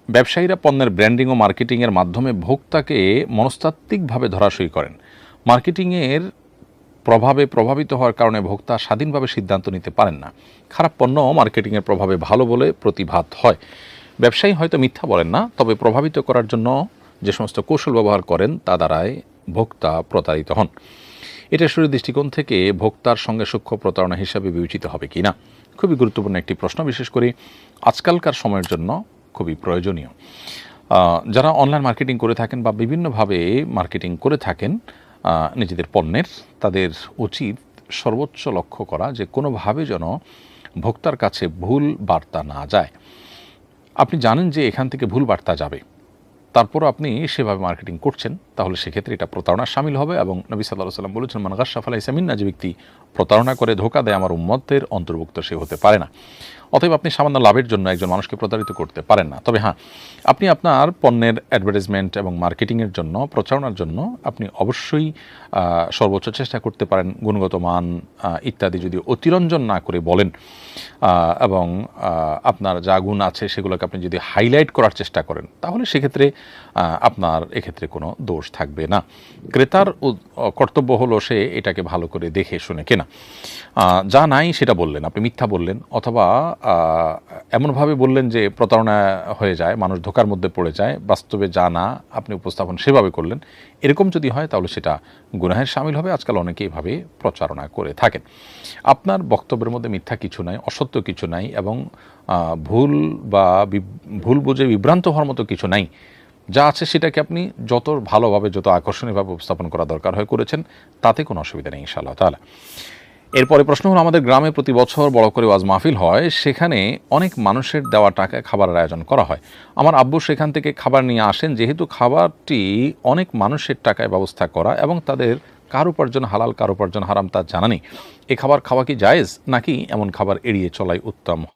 ব্যবসায়ীরা পণ্যের ব্র্যান্ডিং ও মার্কেটিংয়ের মাধ্যমে ভোক্তাকে মনস্তাত্ত্বিকভাবে ধরাশয়ী করেন। মার্কেটিংয়ের প্রভাবে প্রভাবিত হওয়ার কারণে ভোক্তা স্বাধীনভাবে সিদ্ধান্ত নিতে পারেন না। খারাপ পণ্য মার্কেটিংয়ের প্রভাবে ভালো বলে প্রতিভাত হয়। ব্যবসায়ী হয়তো মিথ্যা বলেন না, তবে প্রভাবিত করার জন্য যে সমস্ত কৌশল ব্যবহার করেন তা দ্বারায় ভোক্তা প্রতারিত হন। এটা শুরুর দৃষ্টিকোণ থেকে ভোক্তার সঙ্গে সূক্ষ্ম প্রতারণা হিসাবে বিবেচিত হবে কি না, খুবই গুরুত্বপূর্ণ একটি প্রশ্ন, বিশেষ করে আজকালকার সময়ের জন্য খুবই প্রয়োজনীয়। যারা অনলাইন মার্কেটিং করে থাকেন বা বিভিন্নভাবে মার্কেটিং করে থাকেন নিজেদের পণ্যের, তাদের উচিত সর্বোচ্চ লক্ষ্য করা যে কোনোভাবে যেন ভোক্তার কাছে ভুল বার্তা না যায়। আপনি জানেন যে এখান থেকে ভুল বার্তা যাবে, তারপরও আপনি সেভাবে মার্কেটিং করছেন, তাহলে সেক্ষেত্রে এটা প্রতারণা শামিল হবে। এবং নবী সাল্লাল্লাহু আলাইহি ওয়াসাল্লাম বলেছেন, মান গাশশা ফালাইসা মিন্না, যে ব্যক্তি প্রতারণা করে ধোঁকা দেয় আমার উম্মতের অন্তর্ভুক্ত সে হতে পারে না। অতএব আপনি সামান্য লাভের জন্য একজন মানুষকে প্রতারিত করতে পারেন না। তবে হ্যাঁ, আপনি আপনার পণ্যের অ্যাডভার্টাইজমেন্ট এবং মার্কেটিংয়ের জন্য, প্রচারণার জন্য আপনি অবশ্যই সর্বোচ্চ চেষ্টা করতে পারেন গুণগত মান ইত্যাদি যদি অতিরঞ্জন না করে বলেন, এবং আপনার যা গুণ আছে সেগুলোকে আপনি যদি হাইলাইট করার চেষ্টা করেন, তাহলে সেক্ষেত্রে আপনার এক্ষেত্রে কোনো দোষ থাকবে না। ক্রেতার কর্তব্য হলো সে এটাকে ভালো করে দেখে শুনে কেনা। যা নাই সেটা বললেন, আপনি মিথ্যা বললেন, অথবা এমনভাবে বললেন যে প্রতারণা হয়ে যায়, মানুষ ধোঁকার মধ্যে পড়ে যায়, বাস্তবে যা না আপনি উপস্থাপন সেভাবে করলেন, এরকম যদি হয় তাহলে সেটা গুনাহের শামিল হবে। আজকাল অনেকে এভাবে প্রচারণা করে থাকেন। আপনার বক্তব্যের মধ্যে মিথ্যা কিছু নাই, অসত্য কিছু নাই, এবং ভুল বুঝে বিভ্রান্ত হওয়ার মতো কিছু নাই। যা আছে সেটাকে আপনি যত ভালোভাবে, যত আকর্ষণীয়ভাবে উপস্থাপন করা দরকার হয় করেছেন, তাতে কোনো অসুবিধা নেই ইনশাআল্লাহ তাআলা। এরপরে প্রশ্ন হলো, আমাদের গ্রামে প্রতি বছর বড় করে ওয়াজ মাহফিল হয়, সেখানে অনেক মানুষের দেওয়া টাকায় খাবারের আয়োজন করা হয়। আমার আব্বু সেখান থেকে খাবার নিয়ে আসেন, যেহেতু খাবারটি অনেক মানুষের টাকায় ব্যবস্থা করা এবং তাদের কার উপার্জন হালাল কার উপার্জন হারাম তা জানা নেই, এ খাবার খাওয়া কি জায়েজ, নাকি এমন খাবার এড়িয়ে চলাই উত্তম?